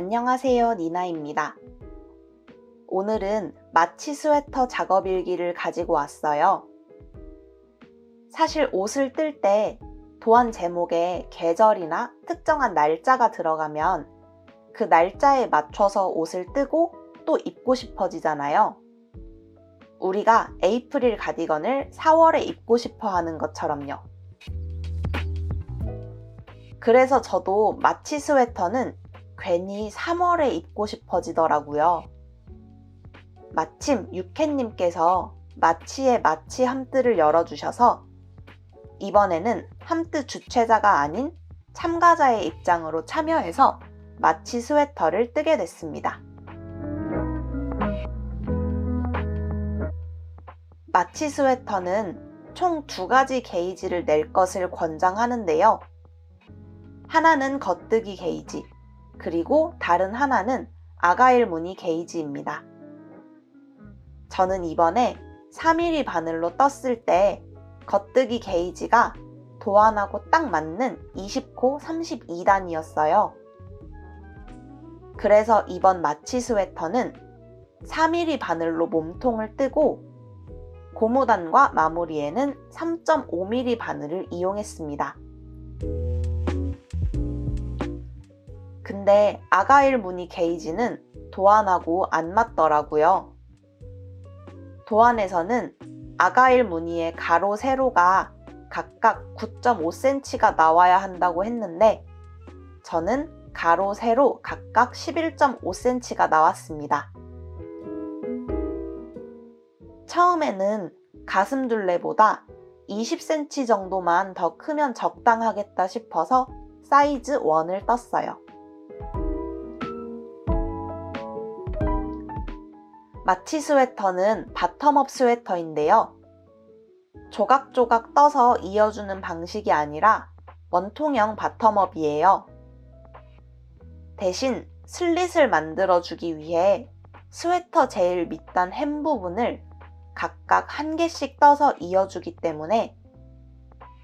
안녕하세요, 니나입니다. 오늘은 마치 스웨터 작업일기를 가지고 왔어요. 사실 옷을 뜰 때 도안 제목에 계절이나 특정한 날짜가 들어가면 그 날짜에 맞춰서 옷을 뜨고 또 입고 싶어지잖아요. 우리가 에이프릴 가디건을 4월에 입고 싶어 하는 것처럼요. 그래서 저도 마치 스웨터는 괜히 3월에 입고 싶어지더라고요. 마침 육혜님께서 마치의 마치 함뜨를 열어주셔서 이번에는 함뜨 주최자가 아닌 참가자의 입장으로 참여해서 마치 스웨터를 뜨게 됐습니다. 마치 스웨터는 총 2가지 게이지를 낼 것을 권장하는데요. 하나는 겉뜨기 게이지, 그리고 다른 하나는 아가일 무늬 게이지입니다. 저는 이번에 3mm 바늘로 떴을 때 겉뜨기 게이지가 도안하고 딱 맞는 20코 32단이었어요. 그래서 이번 마치 스웨터는 4mm 바늘로 몸통을 뜨고 고무단과 마무리에는 3.5mm 바늘을 이용했습니다. 근데 아가일 무늬 게이지는 도안하고 안 맞더라고요. 도안에서는 아가일 무늬의 가로, 세로가 각각 9.5cm가 나와야 한다고 했는데 저는 가로, 세로 각각 11.5cm가 나왔습니다. 처음에는 가슴둘레보다 20cm 정도만 더 크면 적당하겠다 싶어서 사이즈 1을 떴어요. 마치 스웨터는 바텀업 스웨터인데요. 조각조각 떠서 이어주는 방식이 아니라 원통형 바텀업이에요. 대신 슬릿을 만들어주기 위해 스웨터 제일 밑단 hem 부분을 각각 1개씩 떠서 이어주기 때문에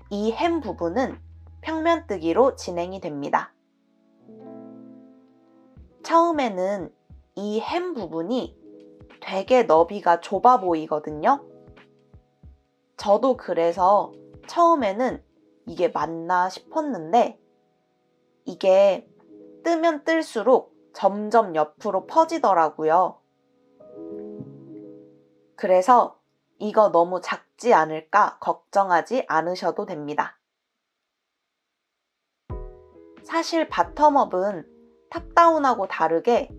이 hem 부분은 평면뜨기로 진행이 됩니다. 처음에는 이 hem 부분이 되게 너비가 좁아 보이거든요. 저도 그래서 처음에는 이게 맞나 싶었는데 이게 뜨면 뜰수록 점점 옆으로 퍼지더라고요. 그래서 이거 너무 작지 않을까 걱정하지 않으셔도 됩니다. 사실 바텀업은 탑다운하고 다르게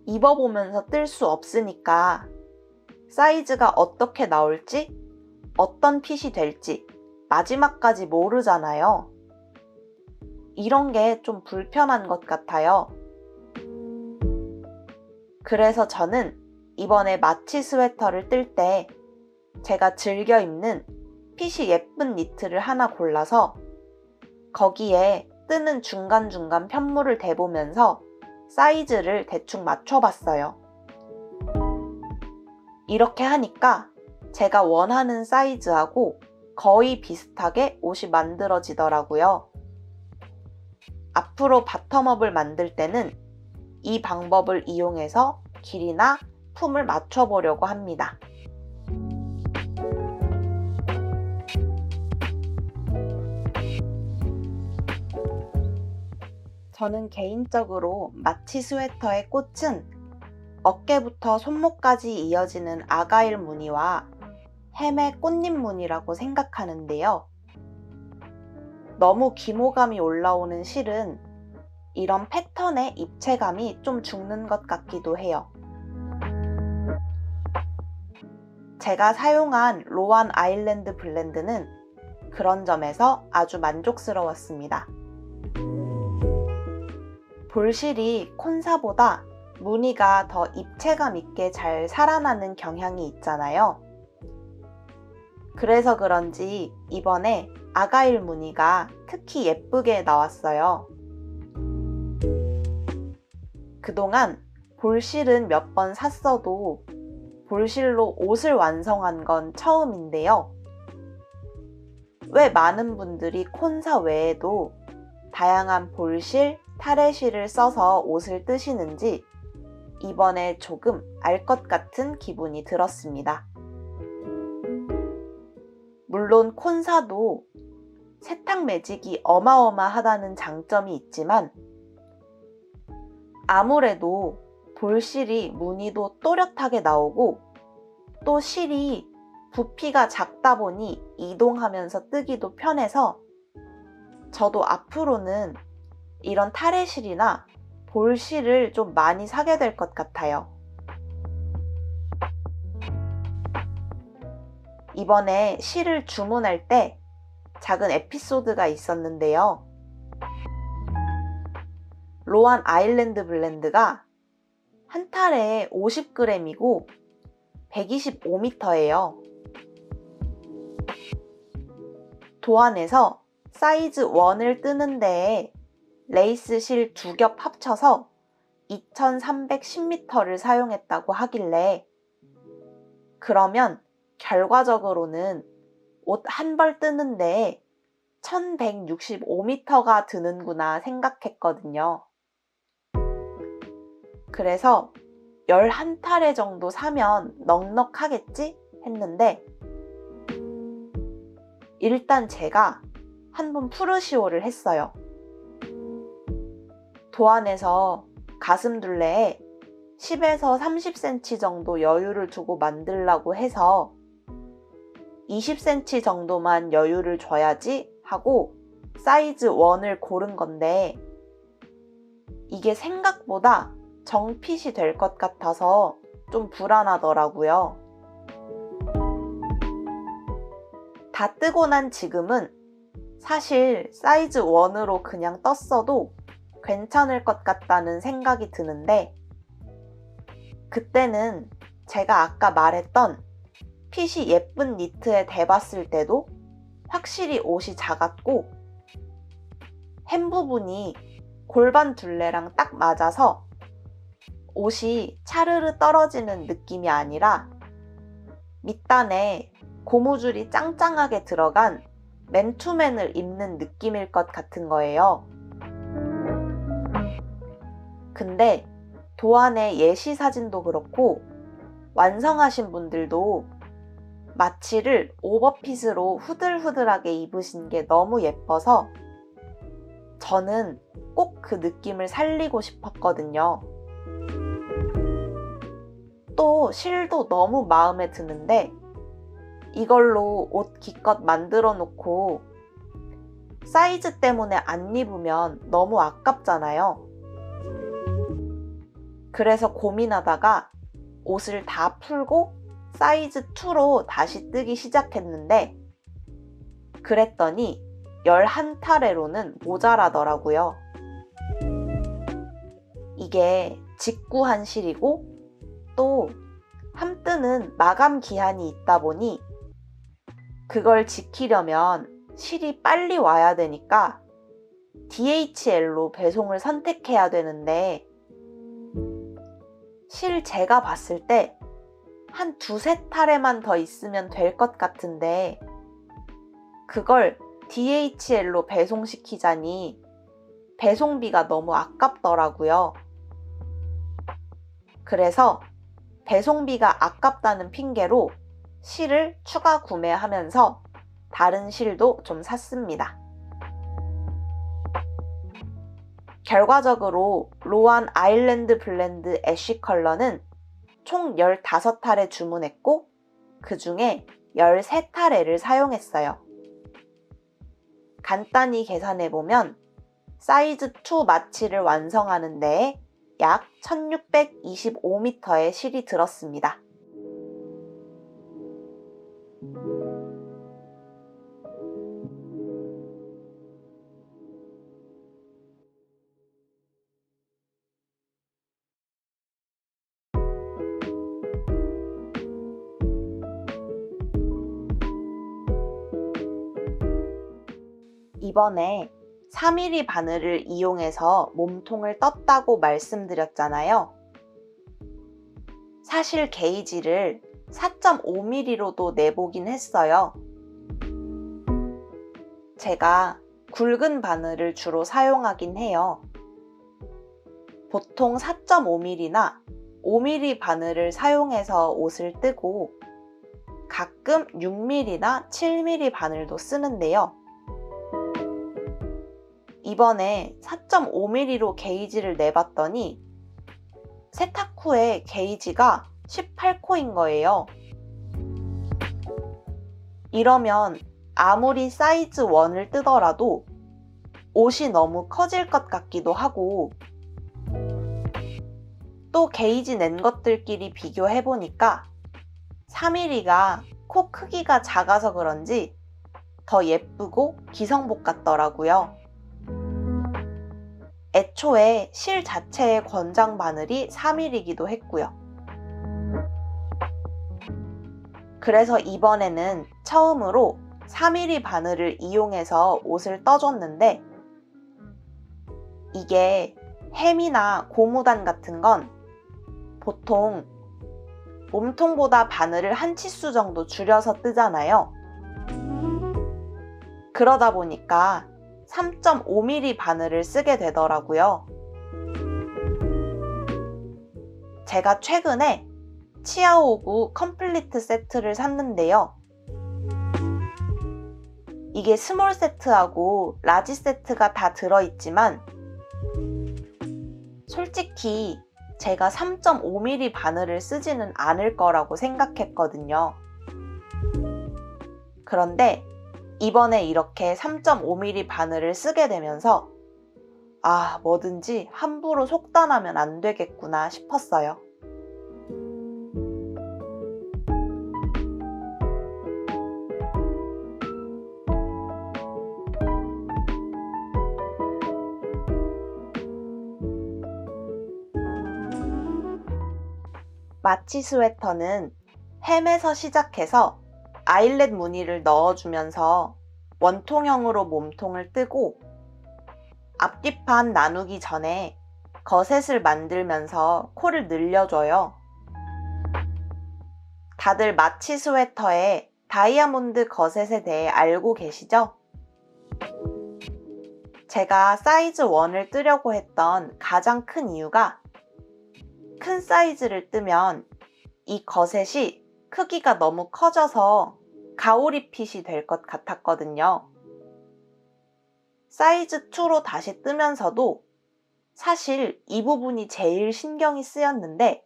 입어보면서 뜰 수 없으니까 사이즈가 어떻게 나올지, 어떤 핏이 될지 마지막까지 모르잖아요. 이런 게 좀 불편한 것 같아요. 그래서 저는 이번에 마치 스웨터를 뜰 때 제가 즐겨 입는 핏이 예쁜 니트를 하나 골라서 거기에 뜨는 중간중간 편물을 대보면서 사이즈를 대충 맞춰봤어요. 이렇게 하니까 제가 원하는 사이즈하고 거의 비슷하게 옷이 만들어지더라고요. 앞으로 바텀업을 만들 때는 이 방법을 이용해서 길이나 품을 맞춰보려고 합니다. 저는 개인적으로 마치 스웨터의 꽃은 어깨부터 손목까지 이어지는 아가일 무늬와 햄의 꽃잎 무늬라고 생각하는데요. 너무 기모감이 올라오는 실은 이런 패턴의 입체감이 좀 죽는 것 같기도 해요. 제가 사용한 로안 아일랜드 블렌드는 그런 점에서 아주 만족스러웠습니다. 볼실이 콘사보다 무늬가 더 입체감 있게 잘 살아나는 경향이 있잖아요. 그래서 그런지 이번에 아가일 무늬가 특히 예쁘게 나왔어요. 그동안 볼실은 몇 번 샀어도 볼실로 옷을 완성한 건 처음인데요. 왜 많은 분들이 콘사 외에도 다양한 볼실, 타레실을 써서 옷을 뜨시는지 이번에 조금 알 것 같은 기분이 들었습니다. 물론 콘사도 세탁 매직이 어마어마하다는 장점이 있지만 아무래도 볼실이 무늬도 또렷하게 나오고 또 실이 부피가 작다 보니 이동하면서 뜨기도 편해서 저도 앞으로는 이런 타레실이나 볼실을 좀 많이 사게 될 것 같아요. 이번에 실을 주문할 때 작은 에피소드가 있었는데요. 로안 아일랜드 블렌드가 한 탈에 50g이고 125m예요. 도안에서 사이즈 1을 뜨는 데에 레이스 실 2겹 합쳐서 2310m를 사용했다고 하길래 그러면 결과적으로는 옷 한 벌 뜨는 데에 1165m가 드는구나 생각했거든요. 그래서 11탈에 정도 사면 넉넉하겠지 했는데 일단 제가 한번 푸르시오를 했어요. 도안에서 가슴둘레에 10에서 30cm 정도 여유를 두고 만들라고 해서 20cm 정도만 여유를 줘야지 하고 사이즈 1을 고른 건데 이게 생각보다 정핏이 될 것 같아서 좀 불안하더라고요. 다 뜨고 난 지금은 사실 사이즈 1으로 그냥 떴어도 괜찮을 것 같다는 생각이 드는데 그때는 제가 아까 말했던 핏이 예쁜 니트에 대봤을 때도 확실히 옷이 작았고 hem 부분이 골반 둘레랑 딱 맞아서 옷이 차르르 떨어지는 느낌이 아니라 밑단에 고무줄이 짱짱하게 들어간 맨투맨을 입는 느낌일 것 같은 거예요. 근데 도안의 예시 사진도 그렇고 완성하신 분들도 마취를 오버핏으로 후들후들하게 입으신 게 너무 예뻐서 저는 꼭 그 느낌을 살리고 싶었거든요. 또 실도 너무 마음에 드는데 이걸로 옷 기껏 만들어 놓고 사이즈 때문에 안 입으면 너무 아깝잖아요. 그래서 고민하다가 옷을 다 풀고 사이즈 2로 다시 뜨기 시작했는데 그랬더니 11타레로는 모자라더라고요. 이게 직구한 실이고 또 함뜨는 마감 기한이 있다 보니 그걸 지키려면 실이 빨리 와야 되니까 DHL로 배송을 선택해야 되는데 실 제가 봤을 때 한 2~3탈에만 더 있으면 될 것 같은데 그걸 DHL로 배송시키자니 배송비가 너무 아깝더라고요. 그래서 배송비가 아깝다는 핑계로 실을 추가 구매하면서 다른 실도 좀 샀습니다. 결과적으로 로안 아일랜드 블렌드 애쉬 컬러는 총 15탈에 주문했고 그 중에 13탈에를 사용했어요. 간단히 계산해보면 사이즈 2 마취를 완성하는 데에 약 1625m의 실이 들었습니다. 이번에 3mm 바늘을 이용해서 몸통을 떴다고 말씀드렸잖아요. 사실 게이지를 4.5mm로도 내보긴 했어요. 제가 굵은 바늘을 주로 사용하긴 해요. 보통 4.5mm나 5mm 바늘을 사용해서 옷을 뜨고 가끔 6mm나 7mm 바늘도 쓰는데요. 이번에 4.5mm로 게이지를 내봤더니 세탁 후에 게이지가 18코인 거예요. 이러면 아무리 사이즈 1을 뜨더라도 옷이 너무 커질 것 같기도 하고, 또 게이지 낸 것들끼리 비교해보니까 3mm가 코 크기가 작아서 그런지 더 예쁘고 기성복 같더라고요. 애초에 실 자체의 권장 바늘이 3mm이기도 했고요. 그래서 이번에는 처음으로 3mm 바늘을 이용해서 옷을 떠줬는데, 이게 햄이나 고무단 같은 건 보통 몸통보다 바늘을 한 치수 정도 줄여서 뜨잖아요. 그러다 보니까 3.5mm 바늘을 쓰게 되더라고요. 제가 최근에 치아오구 컴플리트 세트를 샀는데요. 이게 스몰 세트하고 라지 세트가 다 들어있지만 솔직히 제가 3.5mm 바늘을 쓰지는 않을 거라고 생각했거든요. 그런데 이번에 이렇게 3.5mm 바늘을 쓰게 되면서 뭐든지 함부로 속단하면 안 되겠구나 싶었어요. 마치 스웨터는 햄에서 시작해서 아일렛 무늬를 넣어주면서 원통형으로 몸통을 뜨고 앞뒤판 나누기 전에 거셋을 만들면서 코를 늘려줘요. 다들 마치 스웨터의 다이아몬드 거셋에 대해 알고 계시죠? 제가 사이즈 1을 뜨려고 했던 가장 큰 이유가 큰 사이즈를 뜨면 이 거셋이 크기가 너무 커져서 가오리 핏이 될 것 같았거든요. 사이즈 2로 다시 뜨면서도 사실 이 부분이 제일 신경이 쓰였는데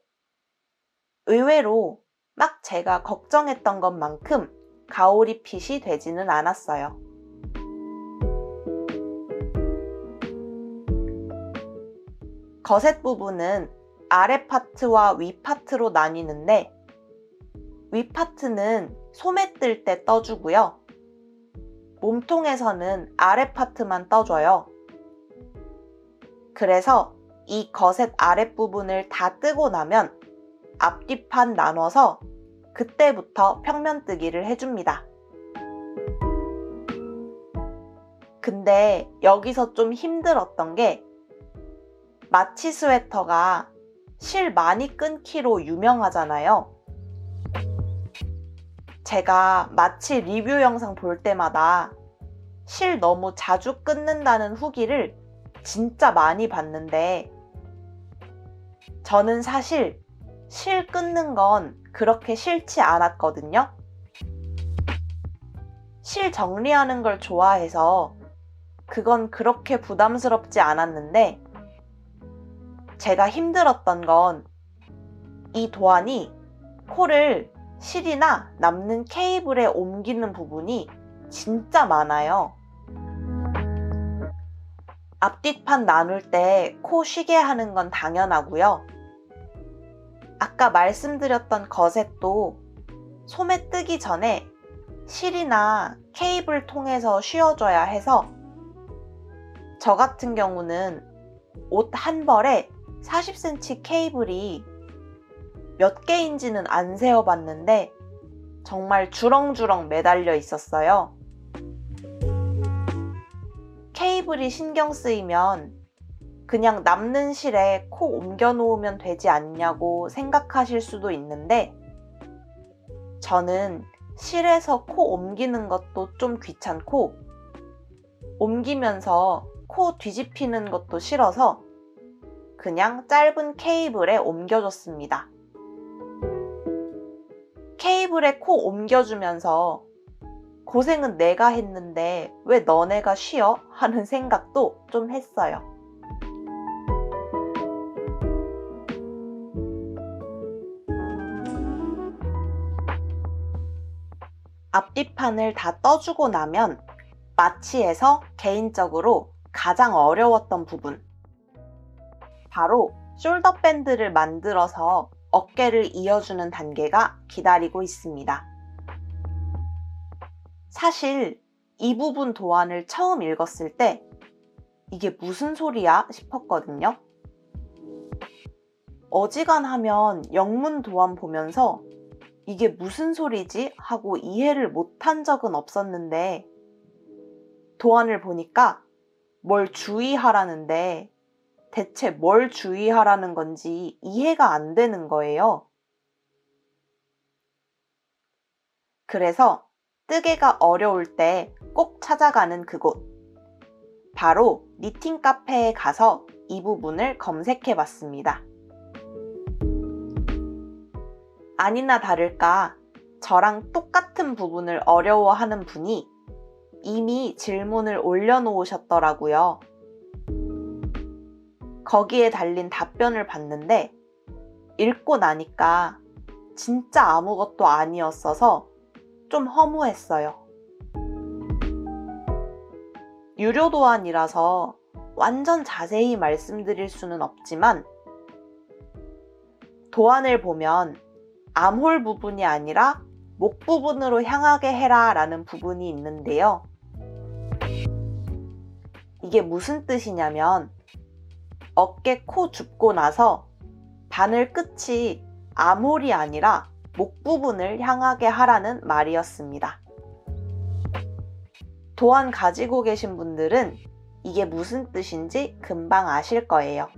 의외로 막 제가 걱정했던 것만큼 가오리 핏이 되지는 않았어요. 거셋 부분은 아래 파트와 위 파트로 나뉘는데 위 파트는 소매 뜰 때 떠주고요. 몸통에서는 아래 파트만 떠줘요. 그래서 이 거셋 아랫부분을 다 뜨고 나면 앞뒤판 나눠서 그때부터 평면 뜨기를 해줍니다. 근데 여기서 좀 힘들었던 게 마치 스웨터가 실 많이 끊기로 유명하잖아요. 제가 마치 리뷰 영상 볼 때마다 실 너무 자주 끊는다는 후기를 진짜 많이 봤는데 저는 사실 실 끊는 건 그렇게 싫지 않았거든요. 실 정리하는 걸 좋아해서 그건 그렇게 부담스럽지 않았는데 제가 힘들었던 건 이 도안이 코를 실이나 남는 케이블에 옮기는 부분이 진짜 많아요. 앞뒷판 나눌 때 코 쉬게 하는 건 당연하고요. 아까 말씀드렸던 거셋도 소매 뜨기 전에 실이나 케이블 통해서 씌워줘야 해서 저 같은 경우는 옷 한 벌에 40cm 케이블이 몇 개인지는 안 세어봤는데 정말 주렁주렁 매달려 있었어요. 케이블이 신경 쓰이면 그냥 남는 실에 코 옮겨 놓으면 되지 않냐고 생각하실 수도 있는데 저는 실에서 코 옮기는 것도 좀 귀찮고 옮기면서 코 뒤집히는 것도 싫어서 그냥 짧은 케이블에 옮겨줬습니다. 케이블에 코 옮겨주면서 고생은 내가 했는데 왜 너네가 쉬어? 하는 생각도 좀 했어요. 앞뒤판을 다 떠주고 나면 마취에서 개인적으로 가장 어려웠던 부분, 바로 숄더 밴드를 만들어서 어깨를 이어주는 단계가 기다리고 있습니다. 사실 이 부분 도안을 처음 읽었을 때 이게 무슨 소리야 싶었거든요. 어지간하면 영문 도안 보면서 이게 무슨 소리지 하고 이해를 못한 적은 없었는데 도안을 보니까 뭘 주의하라는데 대체 뭘 주의하라는 건지 이해가 안 되는 거예요. 그래서 뜨개가 어려울 때 꼭 찾아가는 그곳, 바로 니팅 카페에 가서 이 부분을 검색해 봤습니다. 아니나 다를까 저랑 똑같은 부분을 어려워하는 분이 이미 질문을 올려놓으셨더라고요. 거기에 달린 답변을 봤는데 읽고 나니까 진짜 아무것도 아니었어서 좀 허무했어요. 유료 도안이라서 완전 자세히 말씀드릴 수는 없지만 도안을 보면 암홀 부분이 아니라 목 부분으로 향하게 해라 라는 부분이 있는데요. 이게 무슨 뜻이냐면 어깨 코 줍고 나서 바늘 끝이 암홀이 아니라 목 부분을 향하게 하라는 말이었습니다. 도안 가지고 계신 분들은 이게 무슨 뜻인지 금방 아실 거예요.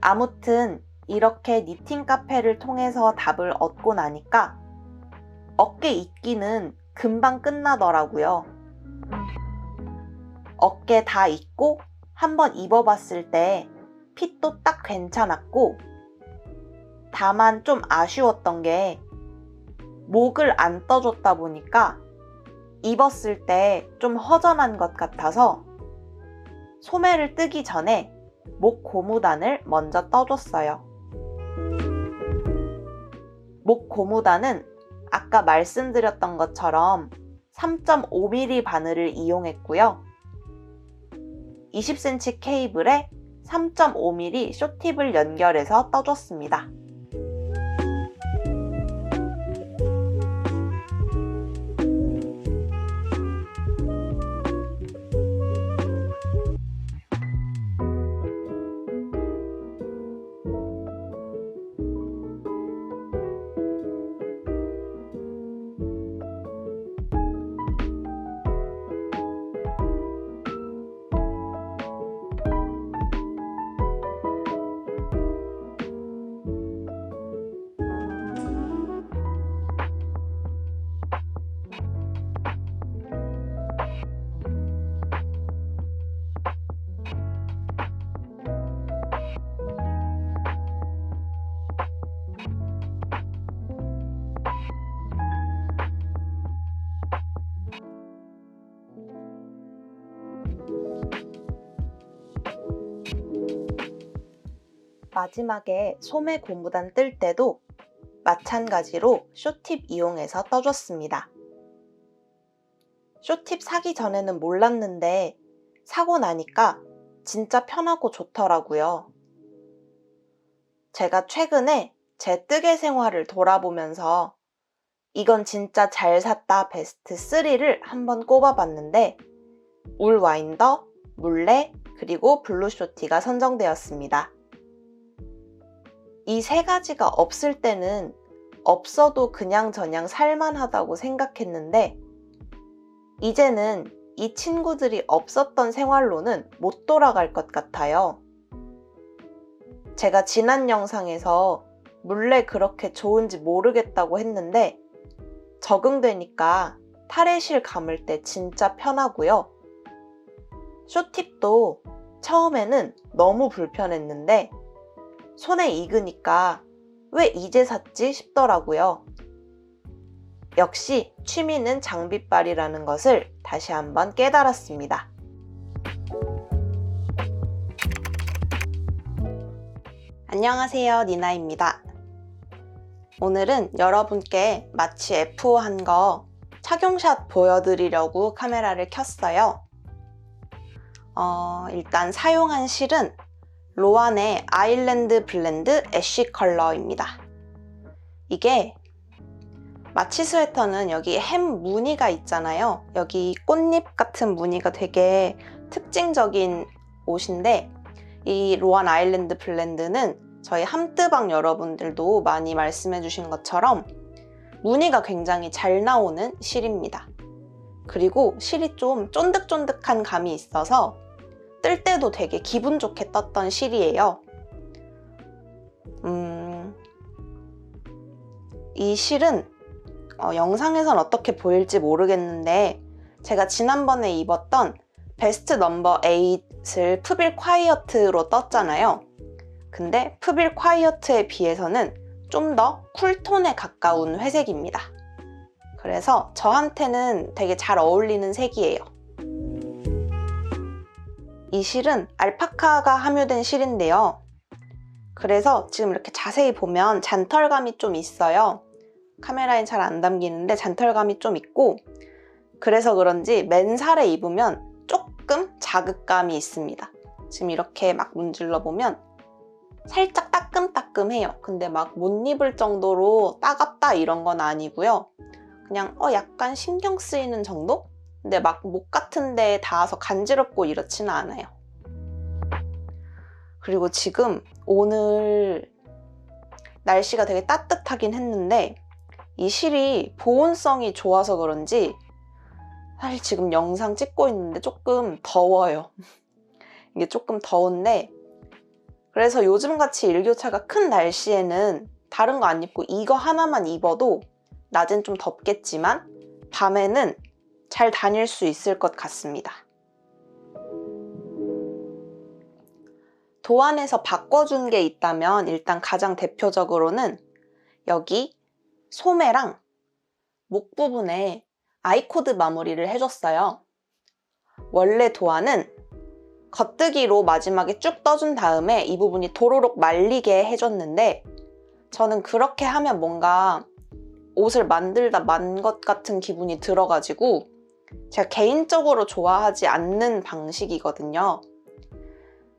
아무튼 이렇게 니팅 카페를 통해서 답을 얻고 나니까 어깨 입기는 금방 끝나더라고요. 어깨 다 입고 한번 입어봤을 때 핏도 딱 괜찮았고, 다만 좀 아쉬웠던 게 목을 안 떠줬다 보니까 입었을 때 좀 허전한 것 같아서 소매를 뜨기 전에 목 고무단을 먼저 떠줬어요. 목 고무단은 아까 말씀드렸던 것처럼 3.5mm 바늘을 이용했고요. 20cm 케이블에 3.5mm 쇼팁을 연결해서 떠줬습니다. 마지막에 소매 고무단 뜰 때도 마찬가지로 쇼팁 이용해서 떠줬습니다. 쇼팁 사기 전에는 몰랐는데 사고 나니까 진짜 편하고 좋더라고요. 제가 최근에 제 뜨개 생활을 돌아보면서 이건 진짜 잘 샀다 베스트 3를 한번 꼽아봤는데 울 와인더, 물레, 그리고 블루 쇼티가 선정되었습니다. 이 세 가지가 없을 때는 없어도 그냥저냥 살만하다고 생각했는데 이제는 이 친구들이 없었던 생활로는 못 돌아갈 것 같아요. 제가 지난 영상에서 물레 그렇게 좋은지 모르겠다고 했는데 적응되니까 탈의실 감을 때 진짜 편하고요. 쇼팁도 처음에는 너무 불편했는데 손에 익으니까 왜 이제 샀지 싶더라고요. 역시 취미는 장비빨이라는 것을 다시 한번 깨달았습니다. 안녕하세요, 니나입니다. 오늘은 여러분께 마치 F5한 거 착용샷 보여드리려고 카메라를 켰어요. 일단 사용한 실은 로안의 아일랜드 블렌드 애쉬 컬러입니다. 이게 마치 스웨터는 여기 햄 무늬가 있잖아요. 여기 꽃잎 같은 무늬가 되게 특징적인 옷인데 이 로안 아일랜드 블렌드는 저희 함뜨방 여러분들도 많이 말씀해 주신 것처럼 무늬가 굉장히 잘 나오는 실입니다. 그리고 실이 좀 쫀득쫀득한 감이 있어서 뜰 때도 되게 기분 좋게 떴던 실이에요. 이 실은 영상에선 어떻게 보일지 모르겠는데 제가 지난번에 입었던 베스트 넘버 8을 푸빌 콰이어트로 떴잖아요. 근데 푸빌 콰이어트에 비해서는 좀 더 쿨톤에 가까운 회색입니다. 그래서 저한테는 되게 잘 어울리는 색이에요. 이 실은 알파카가 함유된 실인데요. 그래서 지금 이렇게 자세히 보면 잔털감이 좀 있어요. 카메라엔 잘 안 담기는데 잔털감이 좀 있고, 그래서 그런지 맨살에 입으면 조금 자극감이 있습니다. 지금 이렇게 막 문질러 보면 살짝 따끔따끔해요. 근데 막 못 입을 정도로 따갑다 이런 건 아니고요. 그냥 약간 신경 쓰이는 정도? 근데 막 목 같은 데에 닿아서 간지럽고 이렇지는 않아요. 그리고 지금 오늘 날씨가 되게 따뜻하긴 했는데 이 실이 보온성이 좋아서 그런지 사실 지금 영상 찍고 있는데 조금 더워요. 이게 조금 더운데 그래서 요즘같이 일교차가 큰 날씨에는 다른 거 안 입고 이거 하나만 입어도 낮엔 좀 덥겠지만 밤에는 잘 다닐 수 있을 것 같습니다. 도안에서 바꿔준 게 있다면 일단 가장 대표적으로는 여기 소매랑 목 부분에 아이코드 마무리를 해줬어요. 원래 도안은 겉뜨기로 마지막에 쭉 떠준 다음에 이 부분이 도로록 말리게 해줬는데 저는 그렇게 하면 뭔가 옷을 만들다 만 것 같은 기분이 들어가지고 제가 개인적으로 좋아하지 않는 방식이거든요.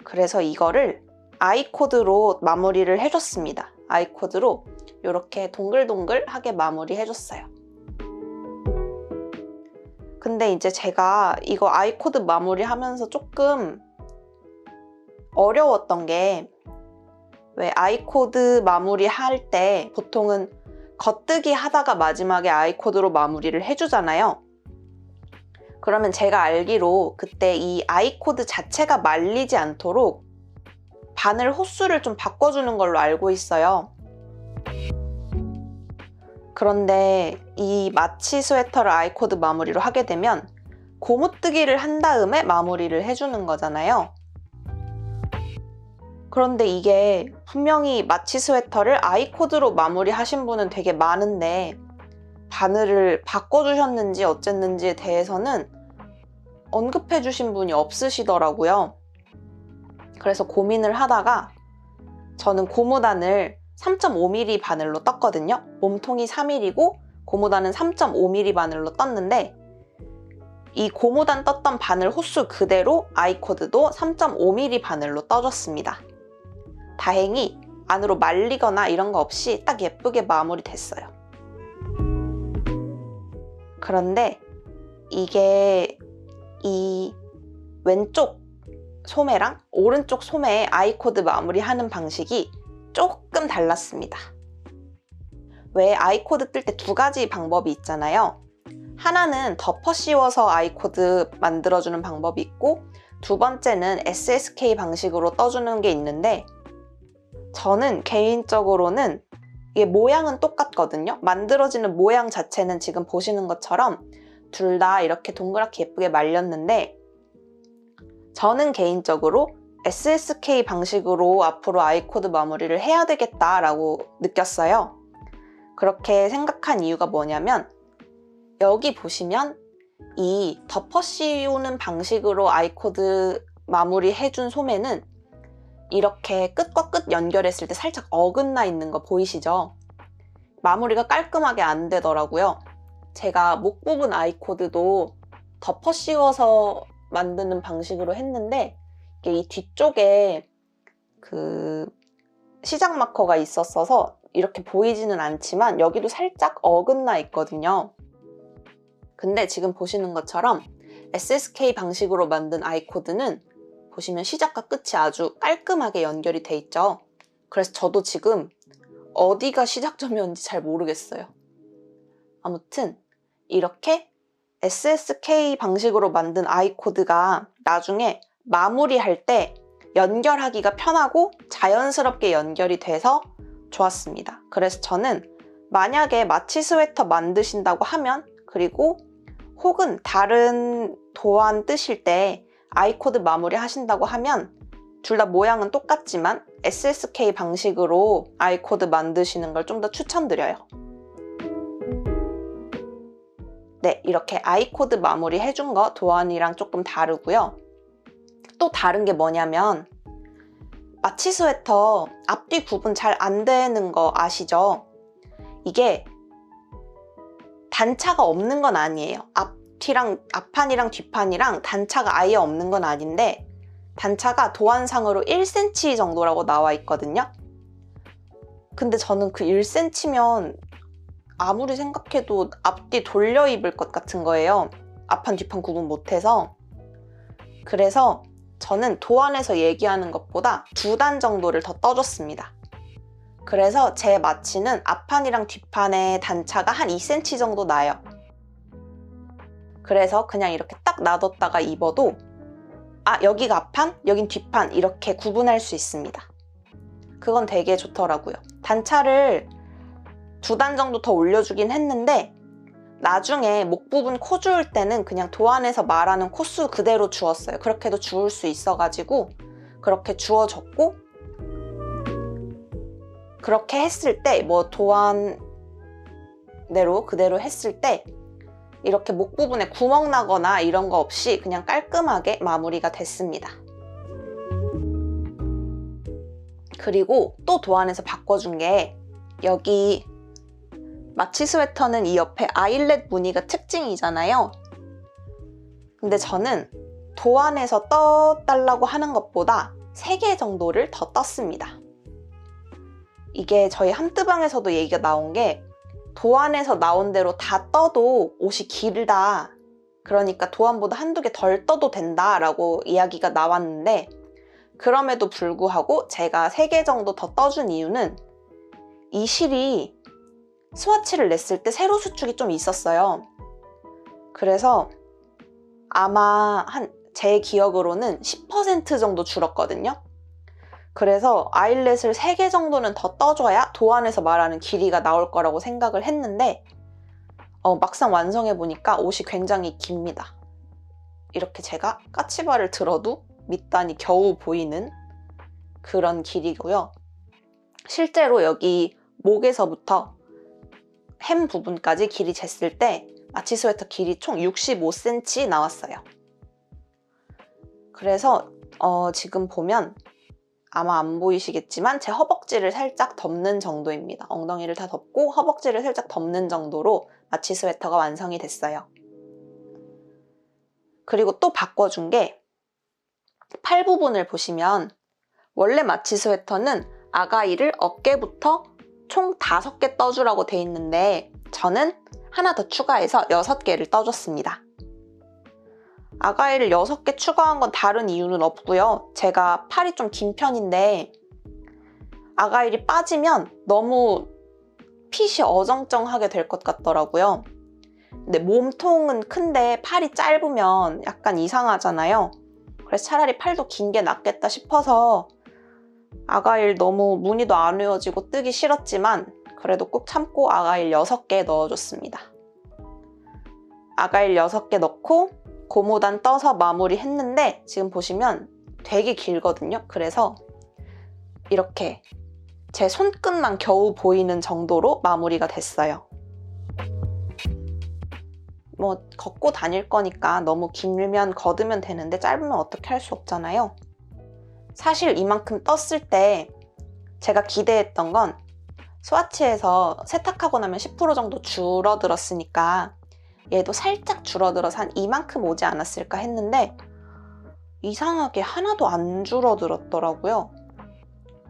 그래서 이거를 아이코드로 마무리를 해줬습니다. 아이코드로 이렇게 동글동글하게 마무리 해줬어요. 근데 이제 제가 이거 아이코드 마무리 하면서 조금 어려웠던 게 왜 아이코드 마무리 할 때 보통은 겉뜨기 하다가 마지막에 아이코드로 마무리를 해주잖아요. 그러면 제가 알기로 그때 이 아이코드 자체가 말리지 않도록 바늘 호수를 좀 바꿔주는 걸로 알고 있어요. 그런데 이 마치 스웨터를 아이코드 마무리로 하게 되면 고무뜨기를 한 다음에 마무리를 해주는 거잖아요. 그런데 이게 분명히 마치 스웨터를 아이코드로 마무리하신 분은 되게 많은데 바늘을 바꿔주셨는지 어쨌는지에 대해서는 언급해 주신 분이 없으시더라고요. 그래서 고민을 하다가 저는 고무단을 3.5mm 바늘로 떴거든요. 몸통이 3mm고 고무단은 3.5mm 바늘로 떴는데 이 고무단 떴던 바늘 호수 그대로 아이코드도 3.5mm 바늘로 떠줬습니다. 다행히 안으로 말리거나 이런 거 없이 딱 예쁘게 마무리됐어요. 그런데 이게 이 왼쪽 소매랑 오른쪽 소매에 아이코드 마무리하는 방식이 조금 달랐습니다. 왜 아이코드 뜰 때 두 가지 방법이 있잖아요. 하나는 덮어 씌워서 아이코드 만들어주는 방법이 있고 두 번째는 SSK 방식으로 떠주는 게 있는데 저는 개인적으로는 이게 모양은 똑같거든요. 만들어지는 모양 자체는 지금 보시는 것처럼 둘 다 이렇게 동그랗게 예쁘게 말렸는데 저는 개인적으로 SSK 방식으로 앞으로 아이코드 마무리를 해야 되겠다라고 느꼈어요. 그렇게 생각한 이유가 뭐냐면 여기 보시면 이 덮어 씌우는 방식으로 아이코드 마무리 해준 소매는 이렇게 끝과 끝 연결했을 때 살짝 어긋나 있는 거 보이시죠? 마무리가 깔끔하게 안 되더라고요. 제가 목 부분 아이코드도 덮어 씌워서 만드는 방식으로 했는데 이게 이 뒤쪽에 그 시작 마커가 있었어서 이렇게 보이지는 않지만 여기도 살짝 어긋나 있거든요. 근데 지금 보시는 것처럼 SSK 방식으로 만든 아이코드는 보시면 시작과 끝이 아주 깔끔하게 연결이 돼 있죠. 그래서 저도 지금 어디가 시작점이었는지 잘 모르겠어요. 아무튼 이렇게 SSK 방식으로 만든 아이코드가 나중에 마무리할 때 연결하기가 편하고 자연스럽게 연결이 돼서 좋았습니다. 그래서 저는 만약에 마치 스웨터 만드신다고 하면, 그리고 혹은 다른 도안 뜨실 때 아이코드 마무리 하신다고 하면 둘 다 모양은 똑같지만 SSK 방식으로 아이코드 만드시는 걸 좀 더 추천드려요. 네, 이렇게 아이코드 마무리 해준 거 도안이랑 조금 다르고요. 또 다른 게 뭐냐면 마치 스웨터 앞뒤 구분 잘 안 되는 거 아시죠? 이게 단차가 없는 건 아니에요. 앞판이랑 뒷판이랑 단차가 아예 없는 건 아닌데 단차가 도안상으로 1cm 정도라고 나와 있거든요. 근데 저는 그 1cm면 아무리 생각해도 앞뒤 돌려 입을 것 같은 거예요. 앞판 뒷판 구분 못해서. 그래서 저는 도안에서 얘기하는 것보다 2단 정도를 더 떠줬습니다. 그래서 제 마취는 앞판이랑 뒷판의 단차가 한 2cm 정도 나요. 그래서 그냥 이렇게 딱 놔뒀다가 입어도 여기가 앞판, 여긴 뒷판 이렇게 구분할 수 있습니다. 그건 되게 좋더라고요. 단차를 2단 정도 더 올려주긴 했는데 나중에 목 부분 코 주울 때는 그냥 도안에서 말하는 코수 그대로 주었어요. 그렇게도 주울 수 있어가지고 그렇게 주어졌고, 그렇게 했을 때 뭐 도안대로 그대로 했을 때 이렇게 목 부분에 구멍 나거나 이런 거 없이 그냥 깔끔하게 마무리가 됐습니다. 그리고 또 도안에서 바꿔준 게 여기 마치 스웨터는 이 옆에 아일렛 무늬가 특징이잖아요. 근데 저는 도안에서 떠달라고 하는 것보다 3개 정도를 더 떴습니다. 이게 저희 함뜨방에서도 얘기가 나온 게 도안에서 나온 대로 다 떠도 옷이 길다. 그러니까 도안보다 한두 개 덜 떠도 된다 라고 이야기가 나왔는데, 그럼에도 불구하고 제가 3개 정도 더 떠준 이유는 이 실이 스와치를 냈을 때 세로 수축이 좀 있었어요. 그래서 아마 제 기억으로는 10% 정도 줄었거든요. 그래서 아일렛을 3개 정도는 더 떠줘야 도안에서 말하는 길이가 나올 거라고 생각을 했는데 막상 완성해보니까 옷이 굉장히 깁니다. 이렇게 제가 까치발을 들어도 밑단이 겨우 보이는 그런 길이고요. 실제로 여기 목에서부터 햄 부분까지 길이 쟀을 때 마치 스웨터 길이 총 65cm 나왔어요. 그래서 지금 보면 아마 안 보이시겠지만 제 허벅지를 살짝 덮는 정도입니다. 엉덩이를 다 덮고 허벅지를 살짝 덮는 정도로 마치 스웨터가 완성이 됐어요. 그리고 또 바꿔준 게 팔 부분을 보시면 원래 마치 스웨터는 아가이를 어깨부터 총 5개 떠주라고 돼 있는데 저는 하나 더 추가해서 6개를 떠줬습니다. 아가이를 6개 추가한 건 다른 이유는 없고요. 제가 팔이 좀 긴 편인데 아가일이 빠지면 너무 핏이 어정쩡하게 될 것 같더라고요. 근데 몸통은 큰데 팔이 짧으면 약간 이상하잖아요. 그래서 차라리 팔도 긴 게 낫겠다 싶어서 아가일 너무 무늬도 안 외워지고 뜨기 싫었지만 그래도 꾹 참고 아가일 6개 넣어줬습니다. 아가일 6개 넣고 고무단 떠서 마무리 했는데 지금 보시면 되게 길거든요. 그래서 이렇게 제 손끝만 겨우 보이는 정도로 마무리가 됐어요. 뭐 걷고 다닐 거니까 너무 길면 걷으면 되는데 짧으면 어떻게 할 수 없잖아요. 사실 이만큼 떴을 때 제가 기대했던 건 스와치에서 세탁하고 나면 10% 정도 줄어들었으니까 얘도 살짝 줄어들어서 한 이만큼 오지 않았을까 했는데 이상하게 하나도 안 줄어들었더라고요.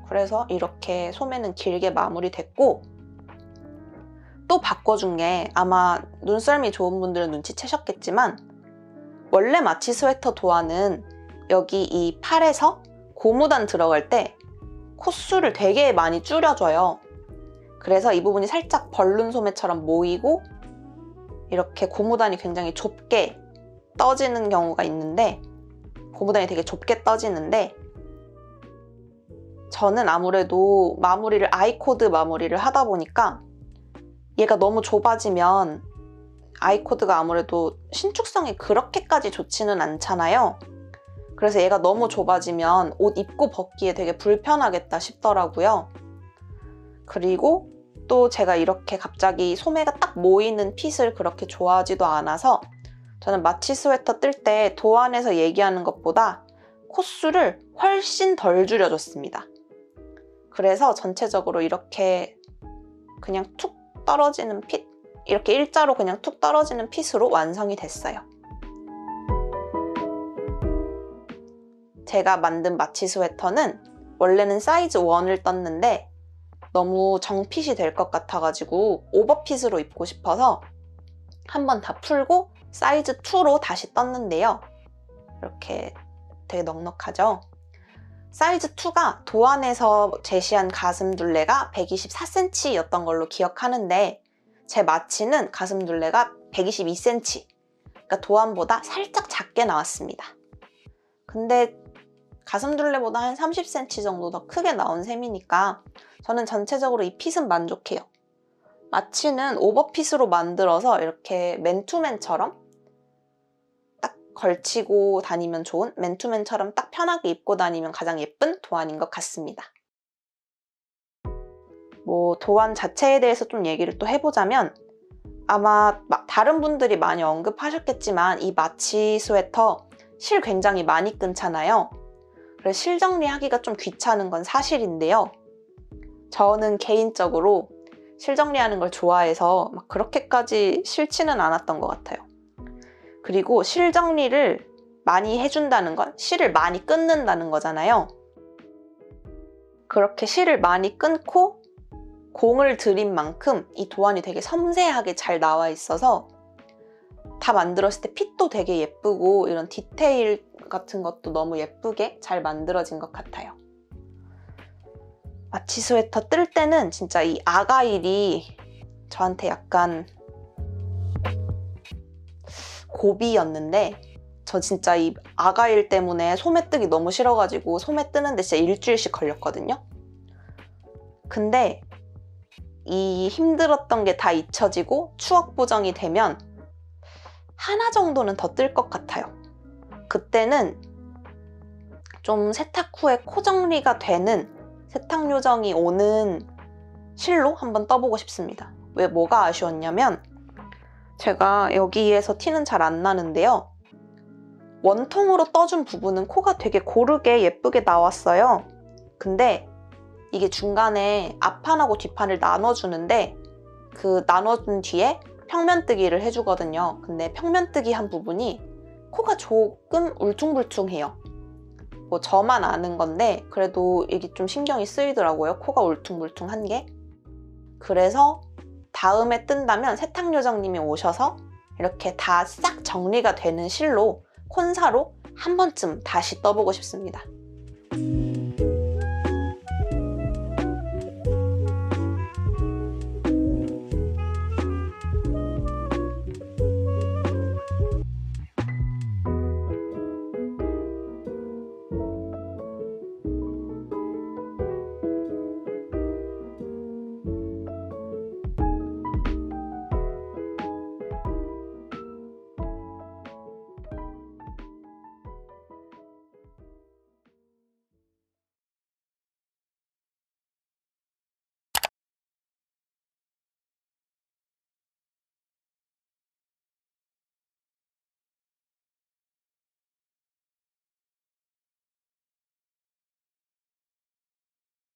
그래서 이렇게 소매는 길게 마무리됐고, 또 바꿔준 게 아마 눈썰미 좋은 분들은 눈치채셨겠지만 원래 마치 스웨터 도안은 여기 이 팔에서 고무단 들어갈 때 코수를 되게 많이 줄여줘요. 그래서 이 부분이 살짝 벌룬 소매처럼 모이고 이렇게 고무단이 굉장히 좁게 떠지는 경우가 있는데, 고무단이 되게 좁게 떠지는데 저는 아무래도 마무리를 아이코드 마무리를 하다 보니까 얘가 너무 좁아지면 아이코드가 아무래도 신축성이 그렇게까지 좋지는 않잖아요. 그래서 얘가 너무 좁아지면 옷 입고 벗기에 되게 불편하겠다 싶더라고요. 그리고 또 제가 이렇게 갑자기 소매가 딱 모이는 핏을 그렇게 좋아하지도 않아서 저는 마치 스웨터 뜰 때 도안에서 얘기하는 것보다 코수를 훨씬 덜 줄여줬습니다. 그래서 전체적으로 이렇게 그냥 툭 떨어지는 핏, 이렇게 일자로 그냥 툭 떨어지는 핏으로 완성이 됐어요. 제가 만든 마치 스웨터는 원래는 사이즈 1을 떴는데 너무 정핏이 될 것 같아가지고 오버핏으로 입고 싶어서 한번 다 풀고 사이즈 2로 다시 떴는데요. 이렇게 되게 넉넉하죠? 사이즈 2가 도안에서 제시한 가슴 둘레가 124cm였던 걸로 기억하는데 제 마치는 가슴 둘레가 122cm, 그러니까 도안보다 살짝 작게 나왔습니다. 근데 가슴 둘레보다 한 30cm 정도 더 크게 나온 셈이니까 저는 전체적으로 이 핏은 만족해요. 마치는 오버핏으로 만들어서 이렇게 맨투맨처럼 딱 걸치고 다니면 좋은, 맨투맨처럼 딱 편하게 입고 다니면 가장 예쁜 도안인 것 같습니다. 뭐 도안 자체에 대해서 좀 얘기를 또 해보자면 아마 다른 분들이 많이 언급하셨겠지만 이 마치 스웨터 실 굉장히 많이 끊잖아요. 그래서 실 정리하기가 좀 귀찮은 건 사실인데요. 저는 개인적으로 실 정리하는 걸 좋아해서 막 그렇게까지 싫지는 않았던 것 같아요. 그리고 실 정리를 많이 해준다는 건 실을 많이 끊는다는 거잖아요. 그렇게 실을 많이 끊고 공을 들인 만큼 이 도안이 되게 섬세하게 잘 나와 있어서 다 만들었을 때 핏도 되게 예쁘고 이런 디테일 같은 것도 너무 예쁘게 잘 만들어진 것 같아요. 마치 스웨터 뜰 때는 진짜 이 아가일이 저한테 약간 고비였는데, 저 진짜 이 아가일 때문에 소매 뜨기 너무 싫어가지고 소매 뜨는데 진짜 일주일씩 걸렸거든요. 근데 이 힘들었던 게 다 잊혀지고 추억 보정이 되면 하나 정도는 더 뜰 것 같아요. 그때는 좀 세탁 후에 코 정리가 되는, 세탁 요정이 오는 실로 한번 떠보고 싶습니다. 왜 뭐가 아쉬웠냐면 제가 여기에서 티는 잘 안 나는데요. 원통으로 떠준 부분은 코가 되게 고르게 예쁘게 나왔어요. 근데 이게 중간에 앞판하고 뒷판을 나눠주는데 그 나눠준 뒤에 평면뜨기를 해주거든요. 근데 평면뜨기 한 부분이 코가 조금 울퉁불퉁해요. 뭐 저만 아는 건데 그래도 이게 좀 신경이 쓰이더라고요. 코가 울퉁불퉁한 게. 그래서 다음에 뜬다면 세탁요정님이 오셔서 이렇게 다 싹 정리가 되는 실로, 콘사로 한 번쯤 다시 떠보고 싶습니다.